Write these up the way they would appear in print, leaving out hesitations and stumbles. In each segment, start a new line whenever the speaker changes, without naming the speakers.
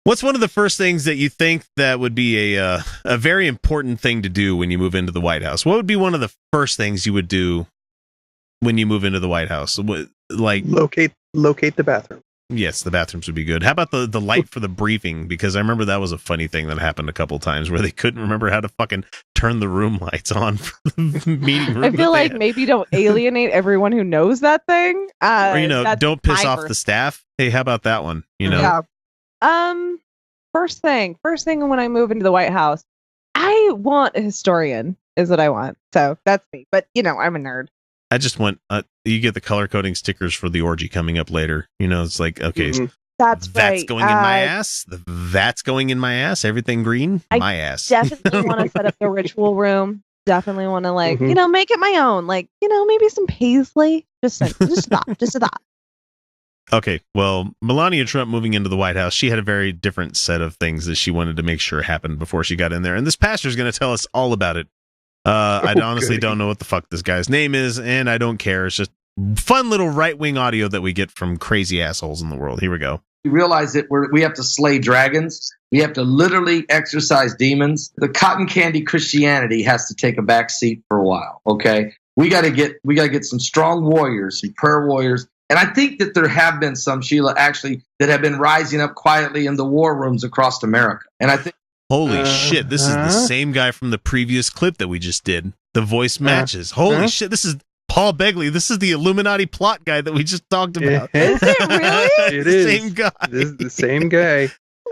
What's one of the first things that you think that would be a very important thing to do when you move into the White House? What would be one of the first things you would do when you move into the White House? Like
locate the bathroom.
Yes, the bathrooms would be good. How about the light for the briefing? Because I remember that was a funny thing that happened a couple times where they couldn't remember how to fucking turn the room lights on for the meeting room.
I feel like maybe don't alienate everyone who knows that thing.
Or, don't piss off the staff. Hey, how about that one?
Yeah. First thing when I move into the White House, I want a historian is what I want. So that's me. But, I'm a nerd.
I just want, you get the color coding stickers for the orgy coming up later. It's like, okay,
that's right.
Going in my ass. That's going in my ass. Everything green, my ass.
Definitely want to set up the ritual room. Definitely want to make it my own. Maybe some paisley. Just a thought.
Okay, well, Melania Trump moving into the White House, she had a very different set of things that she wanted to make sure happened before she got in there. And this pastor's going to tell us all about it. I honestly don't know what the fuck this guy's name is, and I don't care. It's just fun little right-wing audio that we get from crazy assholes in the world. Here we go.
You realize that we have to slay dragons. We have to literally exorcise demons. The cotton candy Christianity has to take a back seat for a while. Okay, we got to get some strong warriors, some prayer warriors. And I think that there have been some, Sheila, actually, that have been rising up quietly in the war rooms across America. And I think.
Holy shit, this is the same guy from the previous clip that we just did. The voice matches. Holy shit, this is Paul Begley. This is the Illuminati plot guy that we just talked about.
Is it really?
It is.
Same guy.
This is the same guy.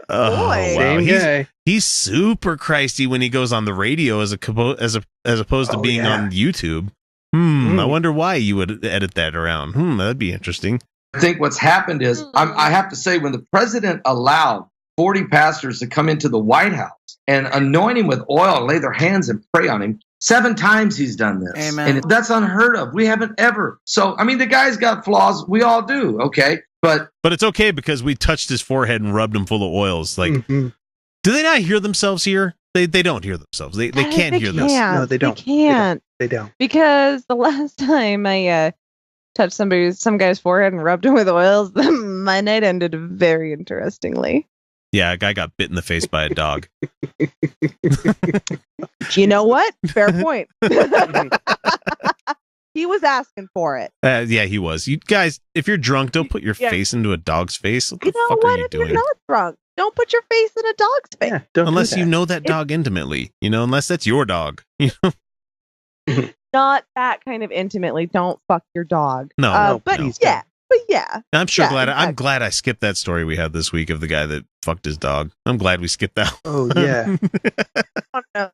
Oh, wow.
Same guy.
He's super Christy when he goes on the radio as opposed to being on YouTube. I wonder why you would edit that around. That'd be interesting.
I think what's happened is, I have to say, when the president allowed 40 pastors to come into the White House and anoint him with oil, lay their hands and pray on him, 7 times he's done this.
Amen.
And that's unheard of. We haven't ever. So, the guy's got flaws. We all do. Okay. But
it's okay because we touched his forehead and rubbed him full of oils. Like, do they not hear themselves here? They don't hear themselves. They can't hear this.
No, they don't.
They can't.
They don't.
Because the last time I touched some guy's forehead and rubbed him with oils, my night ended very interestingly.
Yeah, a guy got bit in the face by a dog.
You know what? Fair point. He was asking for it.
Yeah, he was. You guys, if you're drunk, don't put your face into a dog's face. What the fuck are you doing?
If you're not drunk, don't put your face in a dog's face.
Yeah,
unless you know that dog intimately. Unless that's your dog.
Not that kind of intimately. Don't fuck your dog.
No,
but
no.
yeah. But yeah.
I'm sure
exactly.
I'm glad I skipped that story we had this week of the guy that fucked his dog. I'm glad we skipped that.
Oh, yeah.
Oh, no.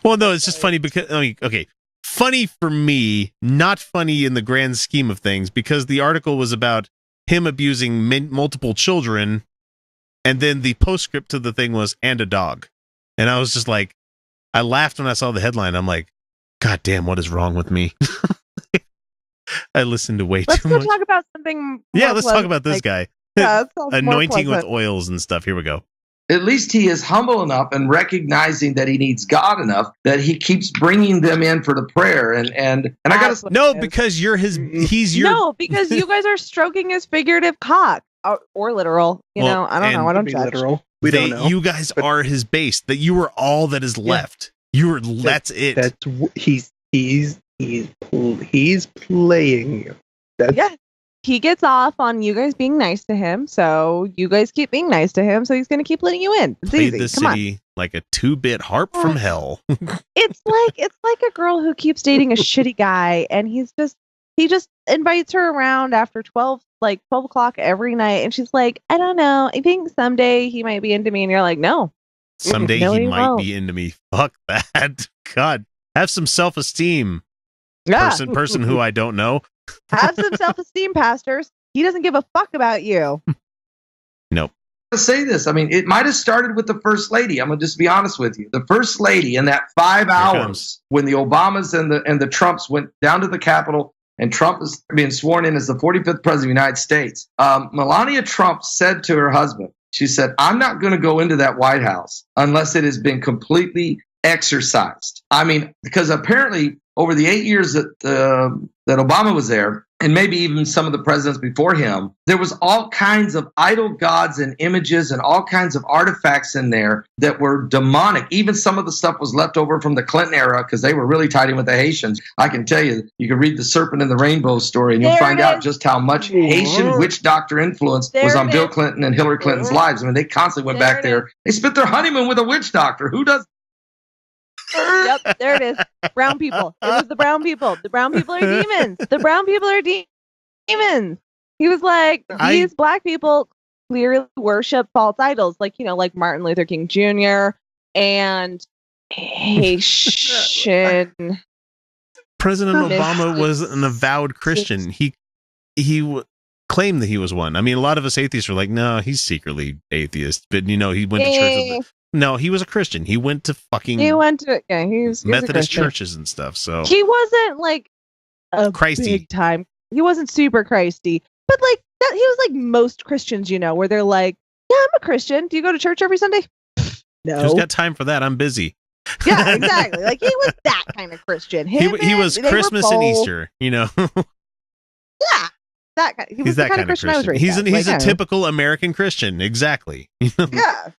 Well, no, it's just funny because, okay, funny for me, not funny in the grand scheme of things, because the article was about him abusing multiple children, and then the postscript to the thing was, and a dog. And I was just like, I laughed when I saw the headline. I'm like, God damn, what is wrong with me? I listened to way too much.
Let's talk about something.
Let's talk about this guy.
Yeah,
anointing with oils and stuff. Here we go.
At least he is humble enough and recognizing that he needs God enough that he keeps bringing them in for the prayer. And I got to
because he's your.
No, because you guys are stroking his figurative cock or literal. I don't know. I don't judge.
Literal. We don't know.
You guys are his base. That you are all that is left. That's it.
He's playing you.
He gets off on you guys being nice to him, so you guys keep being nice to him, so he's going to keep letting you in. It's
Played
easy.
the city like a 2-bit harp from hell.
It's like a girl who keeps dating a shitty guy, and he just invites her around after 12 o'clock every night, and she's like, I don't know, I think someday he might be into me, and you're like, no.
Someday he might be into me. Fuck that. God, have some self-esteem.
Yeah.
Person who I don't know.
Have some self-esteem, pastors. He doesn't give a fuck about you.
Nope.
To say this, it might have started with the first lady. I'm gonna just be honest with you. The first lady in that 5 hours when the Obamas and the Trumps went down to the Capitol and Trump is being sworn in as the 45th president of the United States. Melania Trump said to her husband, she said, I'm not going to go into that White House unless it has been completely exorcised. Because apparently over the 8 years that that Obama was there, and maybe even some of the presidents before him, there was all kinds of idol gods and images and all kinds of artifacts in there that were demonic. Even some of the stuff was left over from the Clinton era because they were really tied in with the Haitians. I can tell you, you can read the Serpent in the Rainbow story and you'll find out just how much Haitian witch doctor influence was on Bill Clinton and Hillary Clinton's lives. I mean, they constantly went back there. They spent their honeymoon with a witch doctor. Who does?
Yep, there it is. Brown people. It was the brown people. The brown people are demons. The brown people are demons. He was like, these black people clearly worship false idols, like, you know, like Martin Luther King Jr. and Haitian.
President Obama was an avowed Christian. He claimed that he was one. I mean, a lot of us atheists are like, no, he's secretly atheist, but you know, he went to church. No, he was a Christian. He went to fucking. He was Methodist churches and stuff. So
he wasn't like a
Christy.
Big time. He wasn't super Christy, but like that. He was like most Christians, you know, where they're like, "Yeah, I'm a Christian. Do you go to church every Sunday?" No.
Who's got time for that? I'm busy.
Yeah, exactly. Like he was that kind of Christian.
He was Christmas and Easter, you know.
Yeah. That kind. He's that kind of Christian.
He's a typical American Christian, exactly.
Yeah.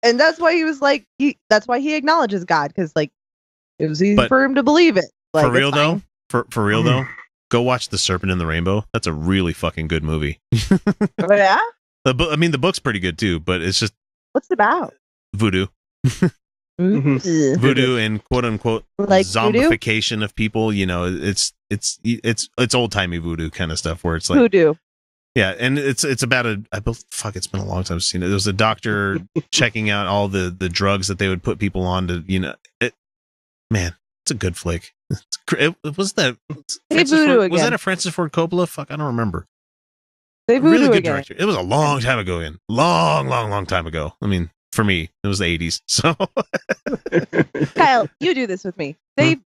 And that's why he was like, that's why he acknowledges God, because like it was easy for him to believe it. Like,
for real though, for real though, go watch The Serpent in the Rainbow. That's a really fucking good movie.
Oh, yeah?
I mean, the book's pretty good too, but it's just
what's it about?
Voodoo. Voodoo and quote unquote like zombification voodoo? Of people. You know, it's old timey voodoo kind of stuff where it's like
voodoo.
Yeah, and it's about it's been a long time since I've seen it. There was a doctor checking out all the drugs that they would put people on to, you know, man, it's a good flick. Was that a Francis Ford Coppola? Fuck, I don't remember. Really good director. It was a long time ago, long time ago. I mean, for me, it was the 80s. So,
Kyle, you do this with me. Say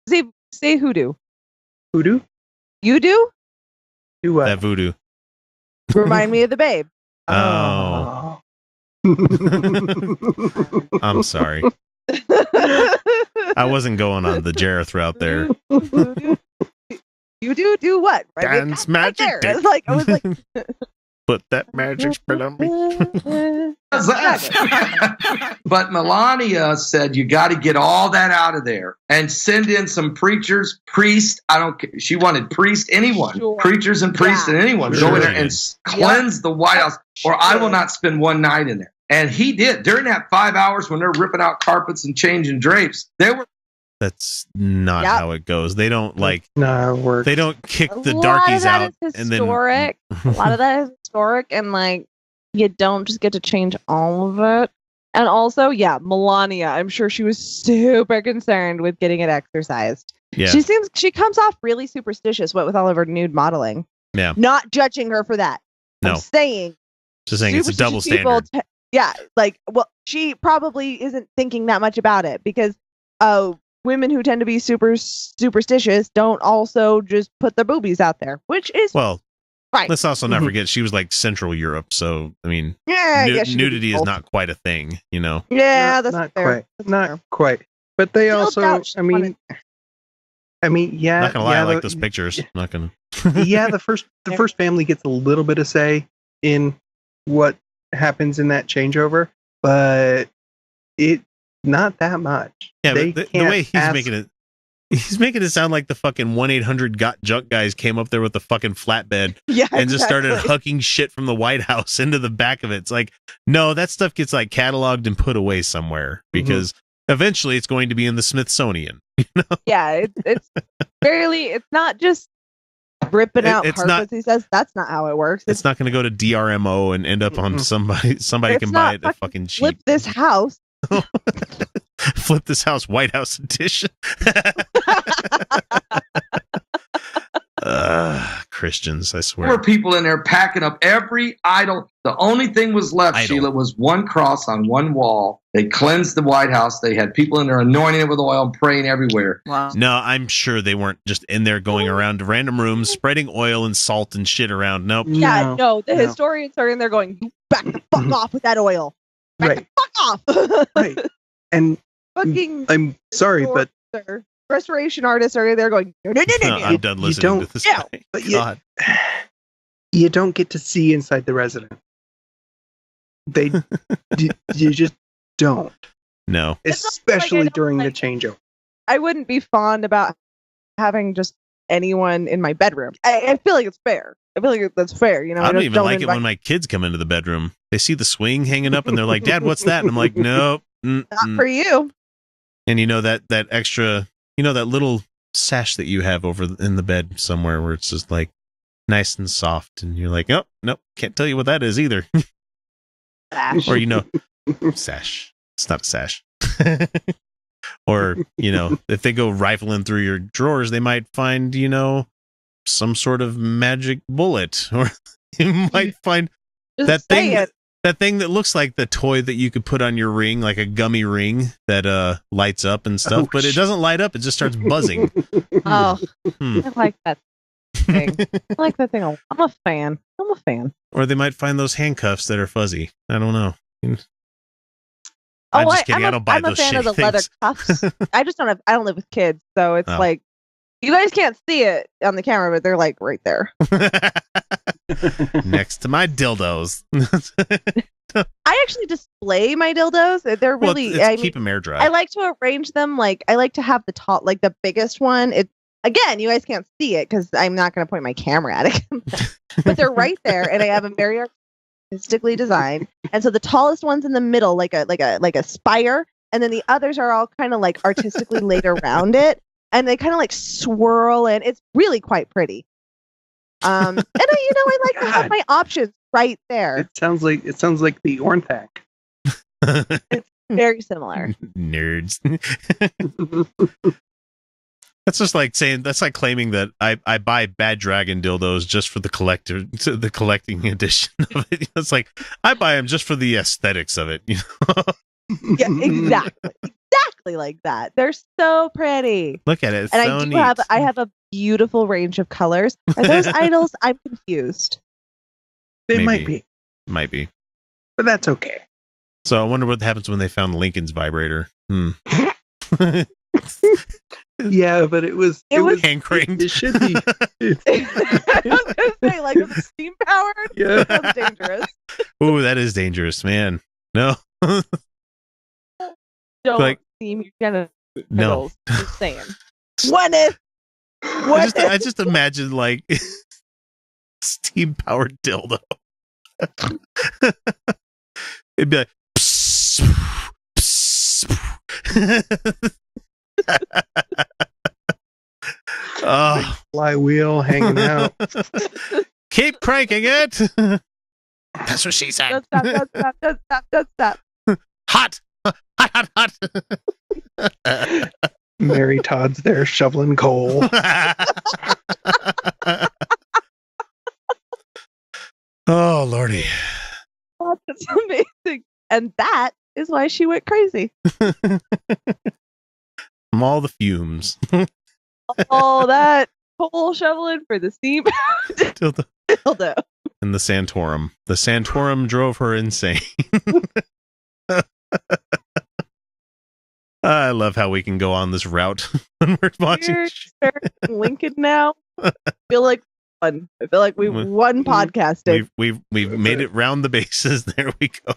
hoodoo.
Hoodoo?
You do?
Do what?
That voodoo.
Remind me of the babe.
Oh. I'm sorry. I wasn't going on the Jareth route there.
You do what? Right?
Dance magic.
Right I was like,
put that magic spell on me.
But Melania said you got to get all that out of there and send in some preachers, priests. She wanted priests, anyone, preachers and priests and anyone go in there and cleanse the White House, or I will not spend one night in there. And he did during that 5 hours when they're ripping out carpets and changing drapes.
That's not how it goes. They don't like.
No, it works.
They don't kick the darkies out.
And then a lot of that is historic, and like you don't just get to change all of it. And also, Melania. I'm sure she was super concerned with getting it exercised.
Yeah,
she comes off really superstitious. What with all of her nude modeling.
Yeah,
not judging her for that.
No,
I'm saying.
Just saying it's a double standard.
She probably isn't thinking that much about it because women who tend to be super superstitious don't also just put their boobies out there, which is
fine. Let's also not
Mhm.
forget she was like Central Europe, so I mean, nudity is not quite a thing, you know.
Yeah, that's
not
fair.
quite.
That's
not
fair.
quite. But they
Still
also,
doubt
I mean, yeah.
Not gonna lie, I like
the-
those pictures. Not gonna.
Yeah, the first family gets a little bit of say in what happens in that changeover, but it not that much.
Yeah, but the way he's making it sound like the fucking 1-800 got junk guys came up there with the fucking flatbed and just started hucking shit from the White House into the back of it. It's like, no, that stuff gets like cataloged and put away somewhere because eventually it's going to be in the Smithsonian. You know?
Yeah, it's not just ripping out carpets. He says that's not how it works.
It's not going to go to DRMO and end up on somebody can buy it at fucking cheap.
Flip this house.
Flip this house, White House edition. Christians, I swear.
There were people in there packing up every idol. The only thing was left, Sheila, was one cross on one wall. They cleansed the White House. They had people in there anointing it with oil and praying everywhere.
Wow.
No, I'm sure they weren't just in there going around to random rooms, spreading oil and salt and shit around. Nope.
Yeah, no. The historians are in there going, "You back the fuck off with that oil. Back the fuck off."
Right. And
Fucking
I'm sorry, but
restoration artists are there going, no.
I'm done listening to this guy.
But you don't get to see inside the resident. You just don't.
No.
Especially during the changeover.
I wouldn't be fond about having just anyone in my bedroom. I feel like it's fair. I feel like that's fair. You know,
I don't even like it when my kids come into the bedroom. They see the swing hanging up and they're like, Dad, what's that? And I'm like, nope.
Not for you.
And you know that extra, that little sash that you have over in the bed somewhere where it's just like nice and soft. And you're like, oh, nope, can't tell you what that is either.
Sash.
Or, sash. It's not a sash. Or, if they go rifling through your drawers, they might find, some sort of magic bullet. Or you might find that thing that looks like the toy that you could put on your ring, like a gummy ring that lights up and stuff, but it doesn't light up. It just starts buzzing.
Oh, I like that thing. I like that thing. I'm a fan.
Or they might find those handcuffs that are fuzzy. I don't know.
Oh,
I'm just kidding. I don't buy
I'm a
those
fan of the
things.
leather cuffs. I don't live with kids, so it's like you guys can't see it on the camera, but they're like right there.
Next to my dildos.
I actually display my dildos. They're really
keep them air dry.
I like to arrange them I like to have the top, like the biggest one. Again, you guys can't see it because I'm not going to point my camera at it. But they're right there, and I have them very artistically designed. And so the tallest one's in the middle, like a spire, and then the others are all kind of like artistically laid around it, and they kind of like swirl, and it's really quite pretty. And I like to have my options right there.
It sounds like the Ornthak.
It's very similar.
Nerds. That's just like claiming that I buy Bad Dragon dildos just for the collecting edition of it. It's like I buy them just for the aesthetics of it.
Yeah, exactly like that. They're so pretty.
Look at it. It's
and
so
I do
neat.
I have a beautiful range of colors. Are those idols? I'm confused.
They might be, but that's okay.
So I wonder what happens when they found Lincoln's vibrator.
Yeah, but it was
hand cranked.
It should be.
I was gonna say, like, if it's steam powered,
Yeah.
that's dangerous.
Ooh, that is dangerous, man. No.
Don't steam your genitals.
No.
Just saying. What?
I just imagine like steam powered dildo. It'd be like oh,
Flywheel hanging out.
keep cranking it. That's what she said.
Don't stop.
Hot. Hot.
Mary Todd's there shoveling coal.
Oh, Lordy.
That's amazing. And that is why she went crazy.
From all the fumes.
All that coal shoveling for the steam
Dildo.
dildo.
And the Santorum. The Santorum drove her insane. I love how we can go on this route when we're watching.
We're starting Lincoln now. I feel like we won podcasting.
We've made it round the bases. There we go.